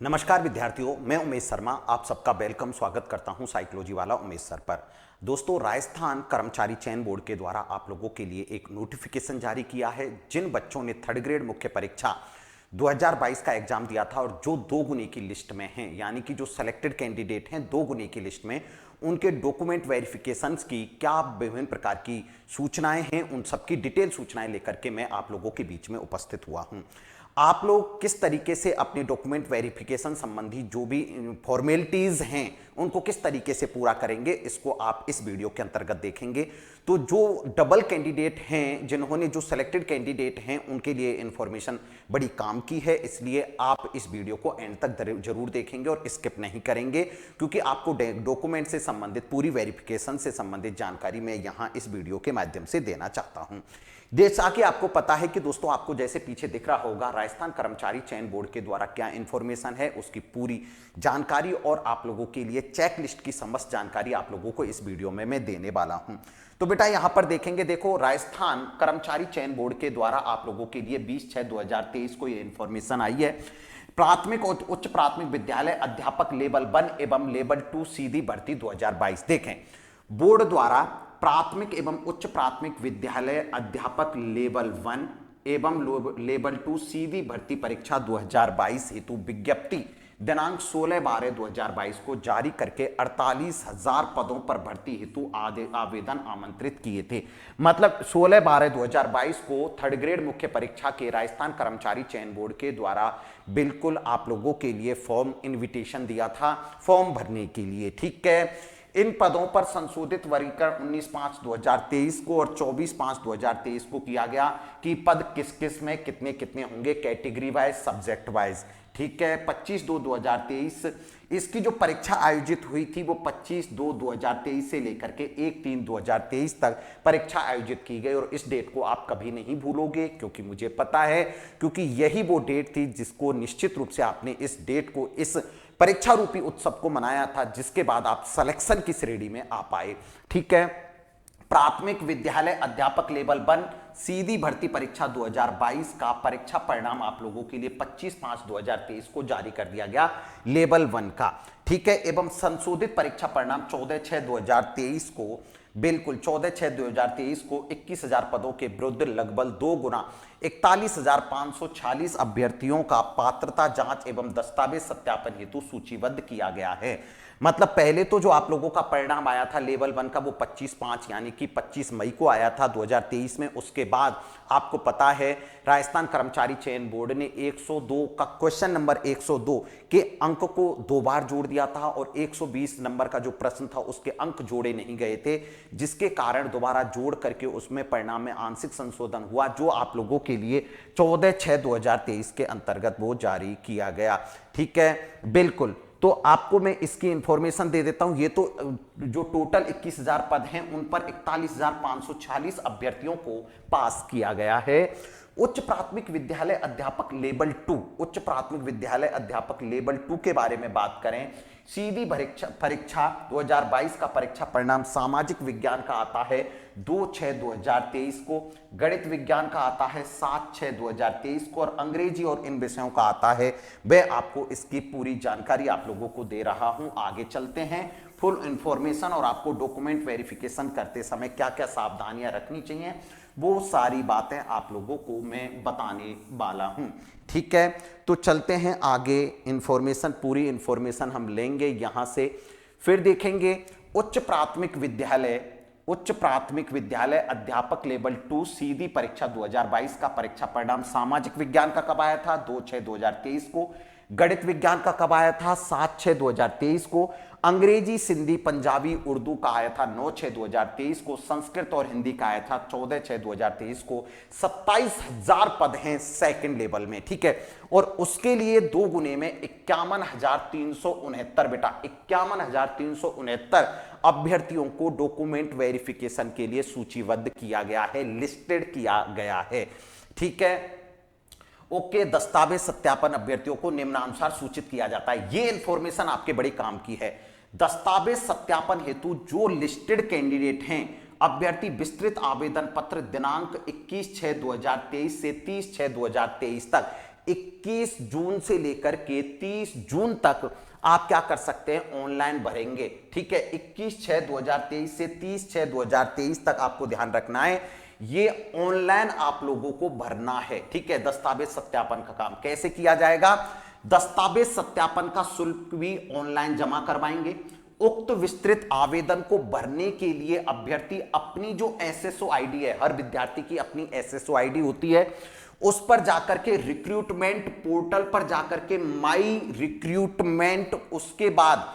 नमस्कार विद्यार्थियों, मैं उमेश शर्मा आप सबका वेलकम स्वागत करता हूं साइकोलॉजी वाला उमेश सर पर। दोस्तों, राजस्थान कर्मचारी चयन बोर्ड के द्वारा आप लोगों के लिए एक नोटिफिकेशन जारी किया है। जिन बच्चों ने थर्ड ग्रेड मुख्य परीक्षा 2022 का एग्जाम दिया था और जो 2 गुने की लिस्ट में हैं, यानी कि जो सेलेक्टेड कैंडिडेट हैं 2 गुने की लिस्ट में, उनके डॉक्यूमेंट वेरिफिकेशंस की क्या विभिन्न प्रकार की सूचनाएं हैं, उन सबकी डिटेल सूचनाएं लेकर के मैं आप लोगों के बीच में उपस्थित हुआ हूं। आप लोग किस तरीके से अपने डॉक्यूमेंट वेरिफिकेशन संबंधी जो भी फॉर्मेलिटीज हैं उनको किस तरीके से पूरा करेंगे, इसको आप इस वीडियो के अंतर्गत देखेंगे। तो जो डबल कैंडिडेट हैं, जिन्होंने जो सेलेक्टेड कैंडिडेट हैं, उनके लिए इंफॉर्मेशन बड़ी काम की है, इसलिए आप इस वीडियो को एंड तक जरूर देखेंगे और स्किप नहीं करेंगे, क्योंकि आपको डॉक्यूमेंट से संबंधित पूरी वेरिफिकेशन से संबंधित जानकारी मैं यहां इस वीडियो के माध्यम से देना चाहता हूं। जैसा कि आपको पता है कि दोस्तों, आपको जैसे पीछे दिख रहा होगा, राजस्थान कर्मचारी चयन बोर्ड के द्वारा क्या इंफॉर्मेशन है उसकी पूरी जानकारी और आप लोगों के लिए चेक लिस्ट की समस्त जानकारी आप लोगों को इस वीडियो में मैं देने वाला हूं। तो बेटा यहां पर देखेंगे, देखो राजस्थान कर्मचारी चयन बोर्ड के द्वारा आप लोगों के लिए 20/6/2023 को यह इंफॉर्मेशन आई है। प्राथमिक और उच्च प्राथमिक विद्यालय अध्यापक लेवल 1 एवं लेवल 2 सीधी भर्ती 2022। देखें, बोर्ड द्वारा प्राथमिक एवं उच्च प्राथमिक विद्यालय अध्यापक लेवल 1 एवं लेवल 2 सीधी भर्ती परीक्षा 2022 हेतु विज्ञप्ति दिनांक 16/12/2022 को जारी करके 48,000 पदों पर भर्ती हेतु आवेदन आमंत्रित किए थे। मतलब 16/12/2022 को थर्ड ग्रेड मुख्य परीक्षा के राजस्थान कर्मचारी चयन बोर्ड के द्वारा बिल्कुल आप लोगों के लिए फॉर्म इन्विटेशन दिया था फॉर्म भरने के लिए। ठीक है, इन पदों पर संशोधित वर्गीकरण 19/5/2023 को और 24/5/2023 को किया गया कि पद किस किस में कितने कितने होंगे, कैटेगरी वाइज, सब्जेक्ट वाइज। ठीक है, 25/2/2023 इसकी जो परीक्षा आयोजित हुई थी वो 25/2/2023 से लेकर के 1/3/2023 तक परीक्षा आयोजित की गई। और इस डेट को आप कभी नहीं भूलोगे, क्योंकि मुझे पता है, क्योंकि यही वो डेट थी जिसको निश्चित रूप से आपने इस डेट को, इस परीक्षा रूपी उत्सव को मनाया था, जिसके बाद आप सिलेक्शन की श्रेणी में आ पाए। ठीक है, प्राथमिक विद्यालय अध्यापक लेवल 1 सीधी भर्ती परीक्षा 2022 का परीक्षा परिणाम आप लोगों के लिए 25/5/2023 को जारी कर दिया गया, लेवल 1 का। ठीक है, एवं संशोधित परीक्षा परिणाम 14/6/2023 को, बिल्कुल 14/6/2023 को 21,000 पदों के विरुद्ध लगभग 2 गुना 41,546 अभ्यर्थियों का पात्रता जांच एवं दस्तावेज सत्यापन हेतु सूचीबद्ध किया गया है। मतलब पहले तो जो आप लोगों का परिणाम आया था लेवल 1 का वो 25/5 यानी कि 25 मई को आया था 2023 में। उसके बाद आपको पता है राजस्थान कर्मचारी चयन बोर्ड ने 102 का क्वेश्चन नंबर 102 के अंक को 2 बार जोड़ दिया था और 120 नंबर का जो प्रश्न था उसके अंक जोड़े नहीं गए थे, जिसके कारण दोबारा जोड़ करके उसमें परिणाम में आंशिक संशोधन हुआ, जो आप लोगों के लिए 14/6/2023 के अंतर्गत वो जारी किया गया। ठीक है, बिल्कुल। तो आपको मैं इसकी इंफॉर्मेशन दे देता हूं। ये तो जो टोटल 21,000 पद हैं उन पर 41,546 अभ्यर्थियों को पास किया गया है। उच्च प्राथमिक विद्यालय अध्यापक लेवल 2, उच्च प्राथमिक विद्यालय अध्यापक लेवल 2 के बारे में बात करें, सीधी परीक्षा 2022 का परीक्षा परिणाम सामाजिक विज्ञान का आता है 2/6/2023 को, गणित विज्ञान का आता है 7/6/2023 को और अंग्रेजी और इन विषयों का आता है। मैं आपको इसकी पूरी जानकारी आप लोगों को दे रहा हूं। आगे चलते हैं, फुल इंफॉर्मेशन और आपको डॉक्यूमेंट वेरिफिकेशन करते समय क्या क्या सावधानियां रखनी चाहिए वो सारी बातें आप लोगों को मैं बताने वाला हूं। ठीक है, तो चलते हैं आगे। इंफॉर्मेशन, पूरी इंफॉर्मेशन हम लेंगे यहां से। फिर देखेंगे उच्च प्राथमिक विद्यालय अध्यापक लेवल 2 सीधी परीक्षा 2022 का परीक्षा परिणाम सामाजिक विज्ञान का कब आया था 2/6/2023 को, गणित विज्ञान का कब आया था 7/6/2023 को, अंग्रेजी, सिंधी, पंजाबी, उर्दू का आया था 9/6/2023 को, संस्कृत और हिंदी का आया था 14/6/2023 को। 27,000 पद हैं सेकंड लेवल में। ठीक है, और उसके लिए 2 गुने में 51,369 बेटा 51,369 अभ्यर्थियों को डॉक्यूमेंट वेरिफिकेशन के लिए सूचीबद्ध किया गया है, लिस्टेड किया गया है। ठीक है, ओके, दस्तावेज सत्यापन अभ्यर्थियों को निम्नानुसार सूचित किया जाता है। ये इंफॉर्मेशन आपके बड़े काम की है। दस्तावेज सत्यापन हेतु जो लिस्टेड कैंडिडेट हैं, अभ्यर्थी विस्तृत आवेदन पत्र दिनांक 21/6/2023 से 30/6/2023 तक 21 जून से लेकर के 30 जून तक आप क्या कर सकते हैं, ऑनलाइन भरेंगे। ठीक है, 21/6/2023 से 30/6/2023 तक आपको ध्यान रखना है, ये ऑनलाइन आप लोगों को भरना है। ठीक है, दस्तावेज सत्यापन का काम कैसे किया जाएगा, दस्तावेज सत्यापन का शुल्क भी ऑनलाइन जमा करवाएंगे। उक्त विस्तृत आवेदन को भरने के लिए अभ्यर्थी अपनी जो एसएसओ आईडी है, हर विद्यार्थी की अपनी एसएसओ आईडी होती है, उस पर जाकर के रिक्रूटमेंट पोर्टल पर जाकर के माई रिक्रूटमेंट, उसके बाद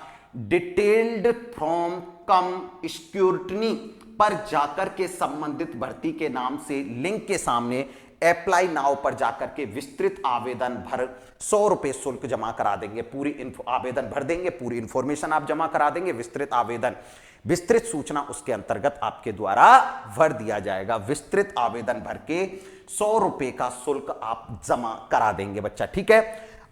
डिटेल्ड फ्रॉम कम स्क्रूटनी पर जाकर के संबंधित भर्ती के नाम से लिंक के सामने अप्लाई नाउ पर जाकर के विस्तृत आवेदन भर 100 रुपए शुल्क जमा करा देंगे। पूरी आवेदन भर देंगे, पूरी इंफॉर्मेशन आप जमा करा देंगे, विस्तृत आवेदन, विस्तृत सूचना उसके अंतर्गत आपके द्वारा भर दिया जाएगा। विस्तृत आवेदन भर के 100 रुपए का शुल्क आप जमा करा देंगे बच्चा। ठीक है,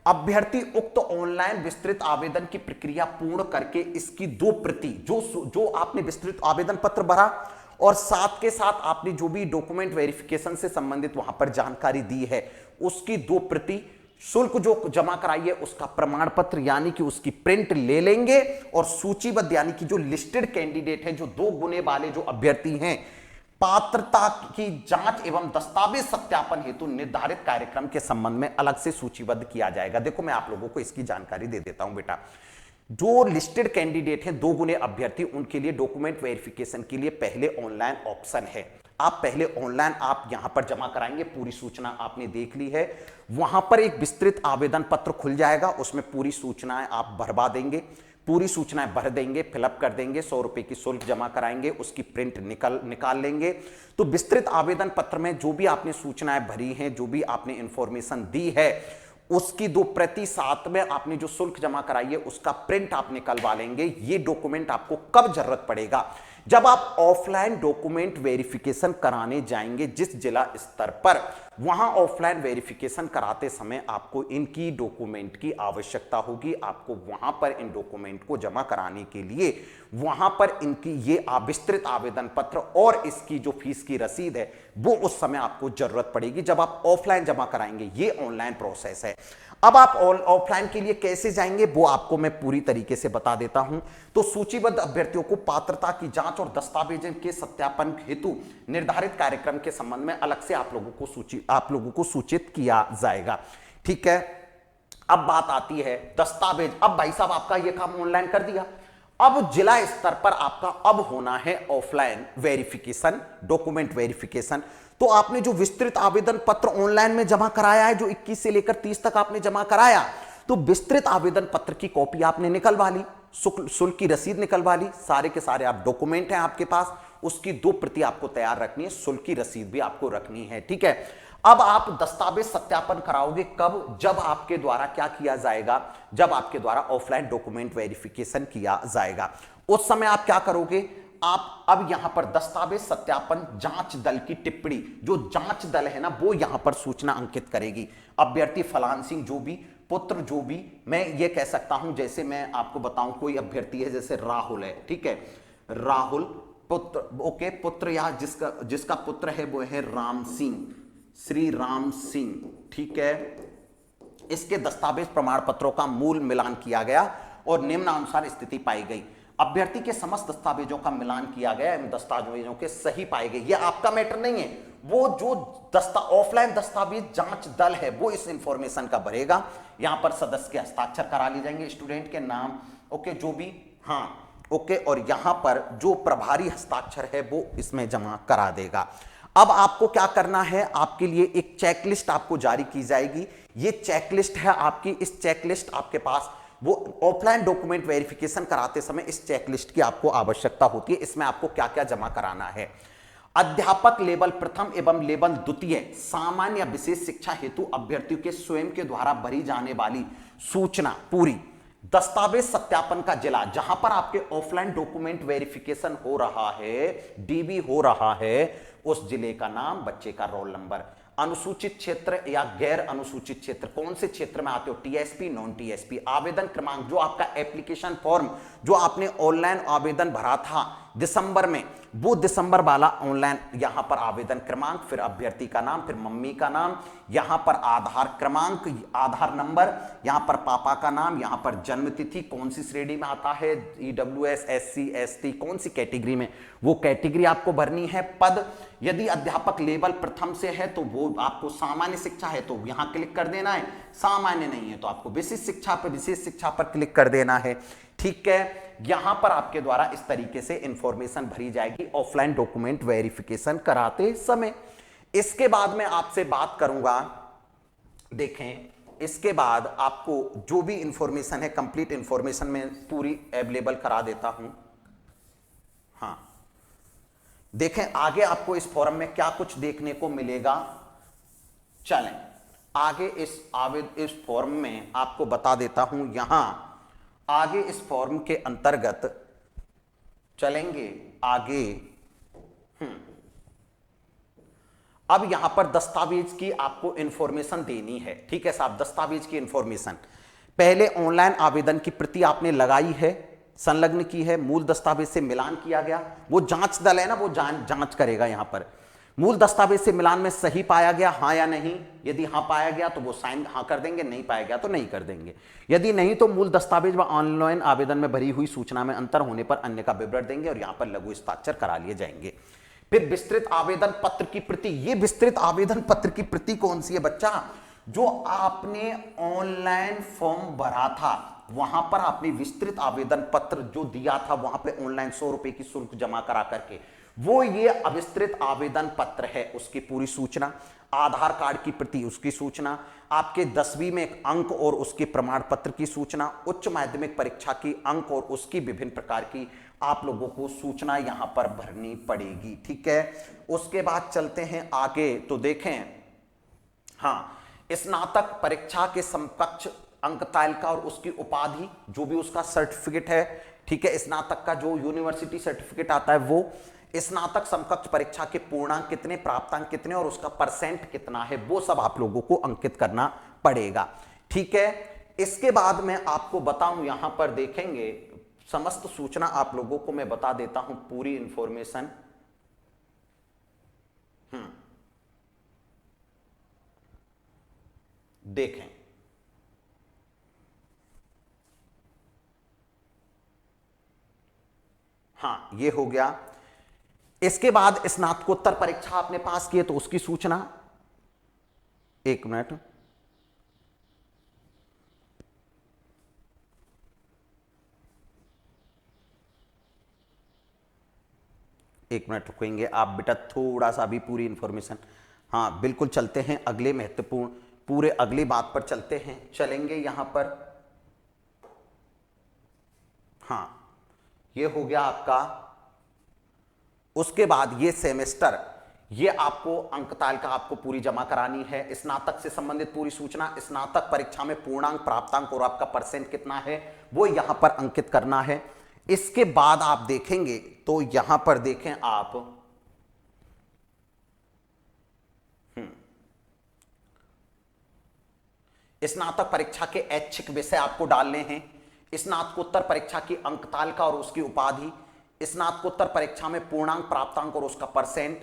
अभ्यर्थी उक्त ऑनलाइन विस्तृत आवेदन की प्रक्रिया पूर्ण करके इसकी 2 प्रति, जो आपने विस्तृत आवेदन पत्र भरा और साथ के साथ आपने जो भी डॉक्यूमेंट वेरिफिकेशन से संबंधित वहां पर जानकारी दी है, उसकी 2 प्रति, शुल्क जो जमा कराई है उसका प्रमाण पत्र यानी कि उसकी प्रिंट ले लेंगे, और सूचीबद्ध यानी कि जो लिस्टेड कैंडिडेट है, जो 2 गुने वाले जो अभ्यर्थी हैं, पात्रता की जांच एवं दस्तावेज सत्यापन हेतु निर्धारित कार्यक्रम के संबंध में अलग से सूचीबद्ध किया जाएगा। देखो मैं आप लोगों को इसकी जानकारी दे देता हूं बेटा। जो लिस्टेड कैंडिडेट हैं, 2 गुने अभ्यर्थी, उनके लिए डॉक्यूमेंट वेरिफिकेशन के लिए पहले ऑनलाइन ऑप्शन है। आप पहले ऑनलाइन आप यहां पर जमा कराएंगे, पूरी सूचना आपने देख ली है, वहां पर एक विस्तृत आवेदन पत्र खुल जाएगा, उसमें पूरी सूचनाएं आप भरवा देंगे, पूरी सूचनाएं भर देंगे, फिलअप कर देंगे, 100 रुपए की शुल्क जमा कराएंगे, उसकी प्रिंट निकाल लेंगे। तो विस्तृत आवेदन पत्र में जो भी आपने सूचनाएं भरी हैं, जो भी आपने इंफॉर्मेशन दी है, उसकी 2 प्रति, साथ में आपने जो शुल्क जमा कराई है उसका प्रिंट आप निकलवा लेंगे। ये डॉक्यूमेंट आपको कब जरूरत पड़ेगा, जब आप ऑफलाइन डॉक्यूमेंट वेरिफिकेशन कराने जाएंगे जिस जिला स्तर पर, वहां ऑफलाइन वेरिफिकेशन कराते समय आपको इनकी डॉक्यूमेंट की आवश्यकता होगी। आपको वहां पर इन डॉक्यूमेंट को जमा कराने के लिए वहां पर इनकी ये विस्तृत आवेदन पत्र और इसकी जो फीस की रसीद है वो उस समय आपको जरूरत पड़ेगी जब आप ऑफलाइन जमा कराएंगे। ये ऑनलाइन प्रोसेस है। अब आप ऑफलाइन के लिए कैसे जाएंगे वो आपको मैं पूरी तरीके से बता देता हूं। तो सूचीबद्ध अभ्यर्थियों को पात्रता की जांच और दस्तावेजों के सत्यापन हेतु निर्धारित कार्यक्रम के संबंध में अलग से आप लोगों को सूचित किया जाएगा। ठीक है, अब बात आती है दस्तावेज। अब भाई साहब आपका यह काम ऑनलाइन कर दिया, अब जिला स्तर पर आपका अब होना है ऑफलाइन वेरिफिकेशन, डॉक्यूमेंट वेरिफिकेशन। तो आपने जो विस्तृत आवेदन पत्र ऑनलाइन में जमा कराया है, जो 21 से लेकर 30 तक आपने जमा कराया, तो विस्तृत आवेदन पत्र की कॉपी आपने निकलवा ली, शुल्क की रसीद निकलवा ली, सारे के सारे आप डॉक्यूमेंट हैं आपके पास, उसकी 2 प्रति आपको तैयार रखनी है, शुल्क की रसीद भी आपको रखनी है। ठीक है, अब आप दस्तावेज सत्यापन कराओगे कब, जब आपके द्वारा क्या किया जाएगा, जब आपके द्वारा ऑफलाइन डॉक्यूमेंट वेरिफिकेशन किया जाएगा। उस समय आप क्या करोगे, आप अब यहां पर दस्तावेज सत्यापन जांच दल की टिप्पणी, जो जांच दल है ना, वो यहां पर सूचना अंकित करेगी। अभ्यर्थी फलान सिंह जो भी पुत्र, जो भी मैं ये कह सकता हूं, जैसे मैं आपको बताऊं कोई अभ्यर्थी है जैसे राहुल है, ठीक है, राहुल पुत्र, ओके, पुत्र या जिसका पुत्र है वो है राम सिंह, श्री राम सिंह। ठीक है, इसके दस्तावेज प्रमाण पत्रों का मूल मिलान किया गया और निम्नानुसार स्थिति पाई गई। अभ्यर्थी के समस्त दस्तावेजों का मिलान किया गया एवं दस्तावेजों के सही पाए गए। ये आपका मैटर नहीं है, वो जो ऑफलाइन दस्तावेज जांच दल है वो इस इंफॉर्मेशन का भरेगा। यहां पर सदस्य के हस्ताक्षर करा लिए जाएंगे, स्टूडेंट के नाम, ओके, जो भी, हाँ, ओके, और यहां पर जो प्रभारी हस्ताक्षर है वो इसमें जमा करा देगा। अब आपको क्या करना है, आपके लिए एक चेकलिस्ट आपको जारी की जाएगी। ये चेकलिस्ट है आपकी, इस चेकलिस्ट आपके पास, वो ऑफलाइन डॉक्यूमेंट वेरिफिकेशन कराते समय इस चेकलिस्ट की आपको आवश्यकता होती है। इसमें आपको क्या क्या जमा कराना है, अध्यापक लेवल प्रथम एवं लेवल द्वितीय सामान्य विशेष शिक्षा हेतु अभ्यर्थियों के स्वयं के द्वारा भरी जाने वाली सूचना पूरी, दस्तावेज सत्यापन का जिला जहां पर आपके ऑफलाइन डॉक्यूमेंट वेरिफिकेशन हो रहा है, डीबी हो रहा है, उस जिले का नाम, बच्चे का रोल नंबर, अनुसूचित क्षेत्र या गैर अनुसूचित क्षेत्र, कौन से क्षेत्र में आते हो, टीएसपी, नॉन टीएसपी, आवेदन क्रमांक, जो आपका एप्लीकेशन फॉर्म जो आपने ऑनलाइन आवेदन भरा था दिसंबर में, वो दिसंबर वाला ऑनलाइन यहां पर आवेदन क्रमांक, फिर अभ्यर्थी का नाम, फिर मम्मी का नाम, यहां पर आधार क्रमांक, आधार नंबर, यहां पर पापा का नाम, यहां पर जन्म तिथि, कौन सी श्रेणी में आता है, ईडब्ल्यूएस, एससी, एसटी, कौन सी कैटेगरी में, वो कैटेगरी आपको भरनी है। पद, यदि अध्यापक लेवल प्रथम से है तो वो आपको सामान्य शिक्षा है तो यहां क्लिक कर देना है, सामान्य नहीं है तो आपको विशेष शिक्षा पर, विशेष शिक्षा पर क्लिक कर देना है। ठीक है, यहां पर आपके द्वारा इस तरीके से इंफॉर्मेशन भरी जाएगी ऑफलाइन डॉक्यूमेंट वेरिफिकेशन कराते समय। इसके बाद मैं आपसे बात करूंगा, देखें इसके बाद आपको जो भी इंफॉर्मेशन है, कंप्लीट इंफॉर्मेशन मैं पूरी अवेलेबल करा देता हूं। हाँ, देखें आगे आपको इस फॉर्म में क्या कुछ देखने को मिलेगा। चलें आगे इस फॉर्म में आपको बता देता हूं। यहां आगे इस फॉर्म के अंतर्गत चलेंगे आगे। अब यहां पर दस्तावेज की आपको इंफॉर्मेशन देनी है। ठीक है साहब, दस्तावेज की इंफॉर्मेशन, पहले ऑनलाइन आवेदन की प्रति आपने लगाई है, संलग्न की है, मूल दस्तावेज से मिलान किया गया, वो जांच दल है ना, वो जांच करेगा। यहां पर मूल दस्तावेज से मिलान में सही पाया गया हाँ या नहीं, यदि हाँ पाया गया तो वो साइन हाँ कर देंगे, नहीं पाया गया तो नहीं कर देंगे। यदि नहीं तो मूल दस्तावेज व ऑनलाइन आवेदन में भरी हुई सूचना में अंतर होने पर अन्य का विवरण देंगे और यहां पर लघु हस्ताक्षर करा लिए जाएंगे। फिर विस्तृत आवेदन पत्र की प्रति, ये विस्तृत आवेदन पत्र की प्रति कौन सी है बच्चा, जो आपने ऑनलाइन फॉर्म भरा था वहां पर आपने विस्तृत आवेदन पत्र जो दिया था वहां पे ऑनलाइन 100 रुपए की शुल्क जमा करा करके, वो ये अविस्तृत आवेदन पत्र है, उसकी पूरी सूचना, आधार कार्ड की प्रति उसकी सूचना, आपके 10वीं में एक अंक और उसके प्रमाण पत्र की सूचना, उच्च माध्यमिक परीक्षा की अंक और उसकी विभिन्न प्रकार की आप लोगों को सूचना यहां पर भरनी पड़ेगी। ठीक है, उसके बाद चलते हैं आगे तो देखें, हाँ, स्नातक परीक्षा के समकक्ष अंक तालिका और उसकी उपाधि, जो भी उसका सर्टिफिकेट है, ठीक है, स्नातक का जो यूनिवर्सिटी सर्टिफिकेट आता है वो, स्नातक समकक्ष परीक्षा के पूर्णांक कितने, प्राप्तांक कितने और उसका परसेंट कितना है, वो सब आप लोगों को अंकित करना पड़ेगा। ठीक है, इसके बाद मैं आपको बताऊं, यहां पर देखेंगे समस्त सूचना आप लोगों को मैं बता देता हूं, पूरी इंफॉर्मेशन। देखें, हाँ ये हो गया। इसके बाद स्नातकोत्तर परीक्षा आपने पास की है तो उसकी सूचना, एक मिनट, रुकेंगे आप बेटा, थोड़ा सा भी पूरी इंफॉर्मेशन, हाँ बिल्कुल चलते हैं अगले महत्वपूर्ण, पूरे अगली बात पर चलते हैं, चलेंगे यहां पर। हाँ ये हो गया आपका। उसके बाद ये सेमेस्टर, ये आपको अंक तालिका आपको पूरी जमा करानी है, स्नातक से संबंधित पूरी सूचना, स्नातक परीक्षा में पूर्णांक, प्राप्तांक और आपका परसेंट कितना है वो यहां पर अंकित करना है। इसके बाद आप देखेंगे तो यहां पर देखें आप, स्नातक परीक्षा के ऐच्छिक विषय आपको डालने हैं, स्नातकोत्तर परीक्षा की अंक तालिका और उसकी उपाधि, स्नातकोत्तर परीक्षा में पूर्णांक, प्राप्तांक और उसका परसेंट,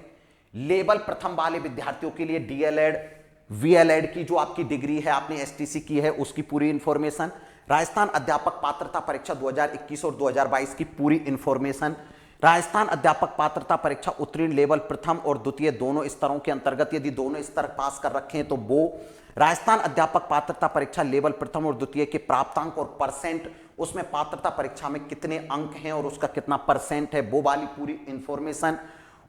लेवल प्रथम वाले विद्यार्थियों के लिए डीएलएड, वीएलएड की जो आपकी डिग्री है आपने एसटीसी की है उसकी पूरी इंफॉर्मेशन, राजस्थान अध्यापक पात्रता परीक्षा 2021 और 2022 की पूरी इंफॉर्मेशन, राजस्थान अध्यापक पात्रता परीक्षा उत्तीर्ण लेवल प्रथम और द्वितीय दोनों स्तरों के अंतर्गत, यदि दोनों स्तर पास कर रखे हैं तो वो, राजस्थान अध्यापक पात्रता परीक्षा लेवल प्रथम और द्वितीय के प्राप्तांक और परसेंट, उसमें पात्रता परीक्षा में कितने अंक हैं और उसका कितना परसेंट है वो वाली पूरी इंफॉर्मेशन।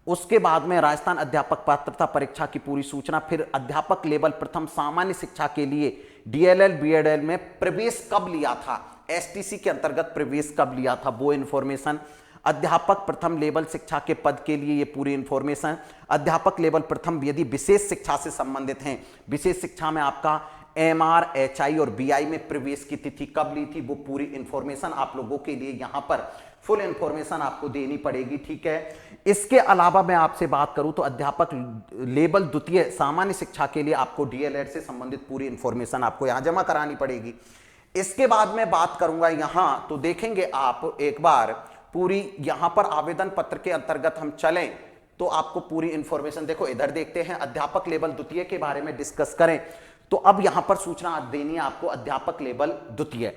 उसके बाद में राजस्थान अध्यापक पात्रता परीक्षा की पूरी सूचना, फिर अध्यापक लेवल प्रथम सामान्य शिक्षा के लिए डीएलएल बीएडएल में प्रवेश कब लिया था, एसटीसी के अंतर्गत प्रवेश कब लिया था वो इंफॉर्मेशन, अध्यापक प्रथम लेवल शिक्षा के पद के लिए ये पूरी इंफॉर्मेशन, अध्यापक लेवल प्रथम यदि विशेष शिक्षा से संबंधित हैं, विशेष शिक्षा में आपका एमआर, एचआई और बीआई में प्रवेश की तिथि कब ली थी वो पूरी इंफॉर्मेशन आप लोगों के लिए यहां पर फुल इंफॉर्मेशन आपको देनी पड़ेगी। ठीक है, इसके अलावा मैं आपसे बात करूं तो अध्यापक लेवल द्वितीय सामान्य शिक्षा के लिए आपको डीएलएड से संबंधित पूरी इंफॉर्मेशन आपको यहां जमा करानी पड़ेगी। इसके बाद मैं बात करूंगा यहां तो देखेंगे आप एक बार पूरी यहां पर आवेदन पत्र के अंतर्गत हम चलें तो आपको पूरी इंफॉर्मेशन, देखो इधर देखते हैं, अध्यापक लेवल द्वितीय के बारे में डिस्कस करें तो अब यहां पर सूचना देनी है आपको अध्यापक लेवल द्वितीय।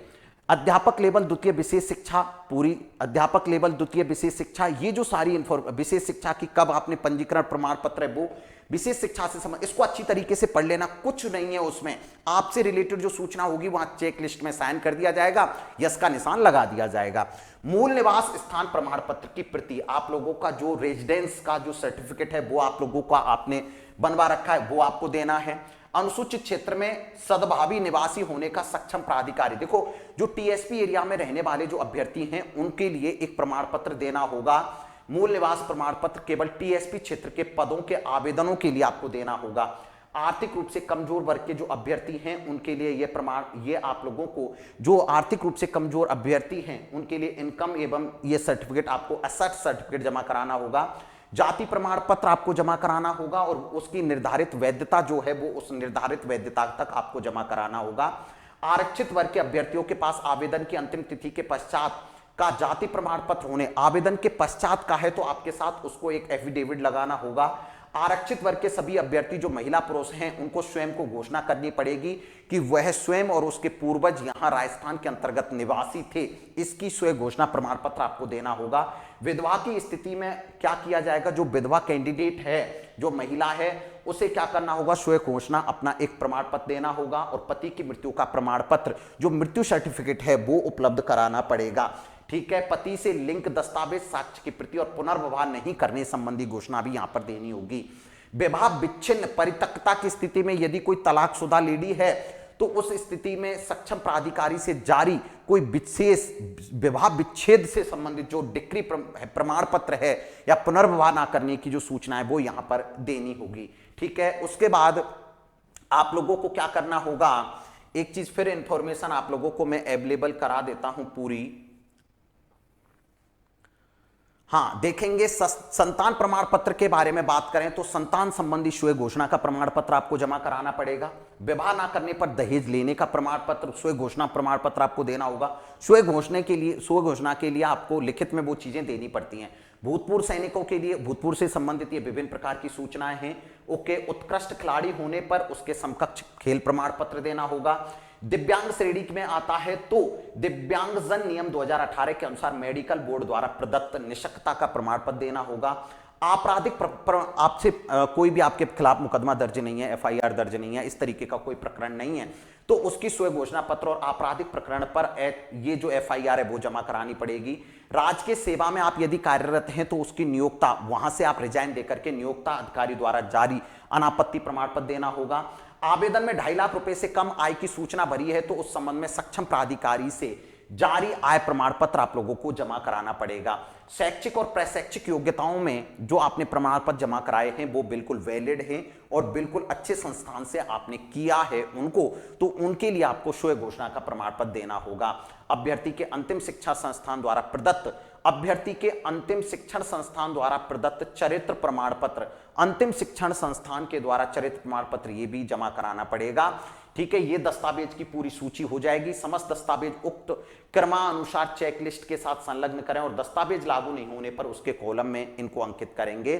अध्यापक लेवल द्वितीय विशेष शिक्षा, पूरी अध्यापक लेवल द्वितीय विशेष शिक्षा, ये जो सारी विशेष शिक्षा की कब आपने पंजीकरण प्रमाण पत्र है वो विशेष शिक्षा से संबंध, इसको अच्छी तरीके से पढ़ लेना, कुछ नहीं है उसमें, आपसे रिलेटेड जो सूचना होगी वहां चेक लिस्ट में साइन कर दिया जाएगा, यस का निशान लगा दिया जाएगा। मूल निवास स्थान प्रमाण पत्र की प्रति, आप लोगों का जो रेजिडेंस का जो सर्टिफिकेट है वो आप लोगों का आपने बनवा रखा है वो आपको देना है। अनुसूचित क्षेत्र में सद्भावी निवासी होने का सक्षम प्राधिकारी, देखो जो टीएसपी एरिया में रहने वाले जो अभ्यर्थी हैं उनके लिए एक प्रमाण पत्र देना होगा। मूल निवास प्रमाण पत्र केवल टीएसपी क्षेत्र के पदों के आवेदनों के लिए आपको देना होगा। आर्थिक रूप से कमजोर वर्ग के जो अभ्यर्थी हैं उनके लिए ये प्रमाण, ये आप लोगों को जो आर्थिक रूप से कमजोर अभ्यर्थी हैं उनके लिए इनकम एवं ये सर्टिफिकेट आपको असर्ट सर्टिफिकेट जमा कराना होगा। जाति प्रमाण पत्र आपको जमा कराना होगा और उसकी निर्धारित वैधता जो है वो उस निर्धारित वैधता तक आपको जमा कराना होगा। आरक्षित वर्ग के अभ्यर्थियों के पास आवेदन की अंतिम तिथि के पश्चात का जाति प्रमाण पत्र होने, आवेदन के पश्चात का है तो आपके साथ उसको एक एफिडेविट लगाना होगा। आरक्षित वर्ग के सभी अभ्यर्थी जो महिला पुरुष हैं उनको स्वयं को घोषणा करनी पड़ेगी कि वह स्वयं और उसके पूर्वज यहां राजस्थान के अंतर्गत निवासी थे, इसकी स्वयं घोषणा प्रमाण पत्र आपको देना होगा। विधवा की स्थिति में क्या किया जाएगा, जो विधवा कैंडिडेट है, जो महिला है, उसे क्या करना होगा, स्वयं घोषणा अपना एक प्रमाण पत्र देना होगा और पति की मृत्यु का प्रमाण पत्र जो मृत्यु सर्टिफिकेट है वो उपलब्ध कराना पड़ेगा। ठीक है, पति से लिंक दस्तावेज, साक्ष्य की प्रति और पुनर्विवाह नहीं करने संबंधी घोषणा भी यहां पर देनी होगी। विवाह विच्छिन्न परित्यक्ता की स्थिति में यदि कोई तलाकशुदा लेडी है तो उस स्थिति में सक्षम प्राधिकारी से जारी कोई विशेष विवाह विच्छेद से संबंधित जो डिक्री प्रमाण पत्र है या पुनर्विवाह ना करने की जो सूचना है वो यहां पर देनी होगी। ठीक है, उसके बाद आप लोगों को क्या करना होगा, एक चीज फिर इंफॉर्मेशन आप लोगों को मैं अवेलेबल करा देता हूं पूरी। हाँ, देखेंगे संतान प्रमाण पत्र के बारे में बात करें तो संतान संबंधी स्वयं घोषणा का प्रमाण पत्र आपको जमा कराना पड़ेगा। विवाह ना करने पर दहेज लेने का प्रमाण पत्र, स्वयं घोषणा प्रमाण पत्र आपको देना होगा। स्वयं घोषणा के लिए आपको लिखित में वो चीजें देनी पड़ती हैं। भूतपूर्व सैनिकों के लिए भूतपूर्व से संबंधित ये विभिन्न प्रकार की सूचनाएं हैं। ओके, उत्कृष्ट खिलाड़ी होने पर उसके समकक्ष खेल प्रमाण पत्र देना होगा। दिव्यांग श्रेणी में आता है तो दिव्यांगजन नियम 2018 के अनुसार मेडिकल बोर्ड द्वारा प्रदत्त निष्पक्षता का प्रमाण पत्र देना होगा। आपराधिक आपसे कोई भी आपके खिलाफ मुकदमा दर्ज नहीं है, एफआईआर दर्ज नहीं है, इस तरीके का कोई प्रकरण नहीं है तो उसकी स्वयं घोषणा पत्र और आपराधिक प्रकरण पर ये जो एफआईआर है वो जमा करानी पड़ेगी। राजकीय सेवा में आप यदि कार्यरत हैं तो उसकी नियोक्ता, वहां से आप रिजाइन देकर के नियोक्ता अधिकारी द्वारा जारी अनापत्ति प्रमाण पत्र देना होगा। आवेदन में 2.5 लाख रुपए से कम आय की सूचना भरी है तो उस संबंध में सक्षम प्राधिकारी से जारी आय प्रमाण पत्र आप लोगों को जमा कराना पड़ेगा। शैक्षिक और प्रशैक्षिक योग्यताओं में जो आपने प्रमाण पत्र जमा कराए हैं वो बिल्कुल वैलिड हैं और बिल्कुल अच्छे संस्थान से आपने किया है उनको, तो उनके लिए आपको स्वयं घोषणा का प्रमाण पत्र देना होगा। अभ्यर्थी के अंतिम शिक्षा संस्थान द्वारा प्रदत्त चरित्र प्रमाण पत्र, अंतिम शिक्षण संस्थान के द्वारा चरित्र प्रमाण पत्र ये भी जमा कराना पड़ेगा। ठीक है, ये दस्तावेज की पूरी सूची हो जाएगी। समस्त दस्तावेज उक्त क्रमानुसार चेकलिस्ट के साथ संलग्न करें और दस्तावेज लागू नहीं होने पर उसके कॉलम में इनको अंकित करेंगे।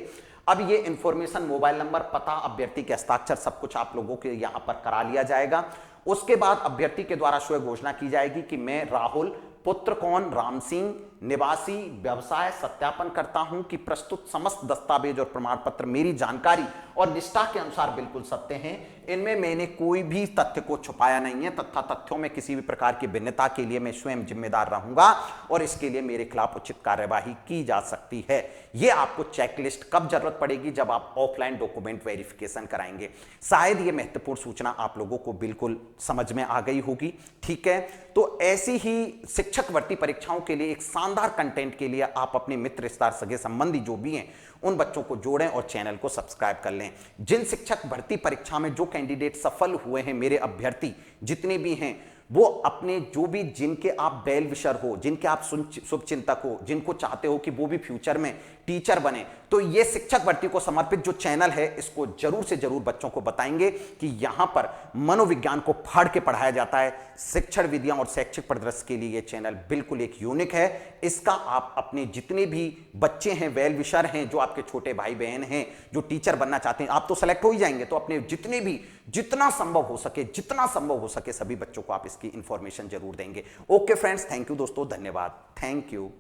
अब ये इंफॉर्मेशन, मोबाइल नंबर, पता, अभ्यर्थी के हस्ताक्षर सब कुछ आप लोगों के यहां पर करा लिया जाएगा। उसके बाद अभ्यर्थी के द्वारा स्वयं घोषणा की जाएगी कि मैं राहुल पुत्र कौन राम सिंह निवासी व्यवसाय सत्यापन करता हूं कि प्रस्तुत समस्त दस्तावेज और प्रमाण पत्र मेरी जानकारी और निष्ठा के अनुसार बिल्कुल सत्य हैं। इनमें मैंने कोई भी तथ्य को छुपाया नहीं है तथा तथ्यों में किसी भी प्रकार की भिन्नता के लिए मैं स्वयं जिम्मेदार रहूंगा और इसके लिए मेरे खिलाफ उचित कार्यवाही की जा सकती है। यह आपको चेकलिस्ट कब जरूरत पड़ेगी, जब आप ऑफलाइन डॉक्यूमेंट वेरिफिकेशन कराएंगे। शायद ये महत्वपूर्ण सूचना आप लोगों को बिल्कुल समझ में आ गई होगी। ठीक है, तो ऐसी ही शिक्षक भर्ती परीक्षाओं के लिए एक शानदार कंटेंट के लिए आप अपने मित्र, रिश्तेदार, सगे संबंधी जो भी हैं उन बच्चों को जोड़ें और चैनल को सब्सक्राइब कर लें। जिन शिक्षक भर्ती परीक्षा में जो कैंडिडेट सफल हुए हैं, मेरे अभ्यर्थी जितने भी हैं, वो अपने जो भी जिनके आप बेल विशर हो, जिनके आप शुभचिंतक हो, जिनको चाहते हो कि वो भी फ्यूचर में टीचर बने। तो ये शिक्षक भर्ती को समर्पित जो चैनल है इसको जरूर से जरूर बच्चों को बताएंगे कि यहां पर मनोविज्ञान को फाड़ के पढ़ाया जाता है। शिक्षण विधियां और शैक्षिक परिदृश्य के लिए ये चैनल बिल्कुल एक यूनिक है। इसका आप अपने जितने भी बच्चे हैं, वेल विशर हैं, जो आपके छोटे भाई बहन हैं जो टीचर बनना चाहते हैं, आप तो सेलेक्ट हो ही जाएंगे, तो अपने जितने भी जितना संभव हो सके सभी बच्चों को आप इसकी इंफॉर्मेशन जरूर देंगे। ओके फ्रेंड्स, थैंक यू दोस्तों, धन्यवाद, थैंक यू।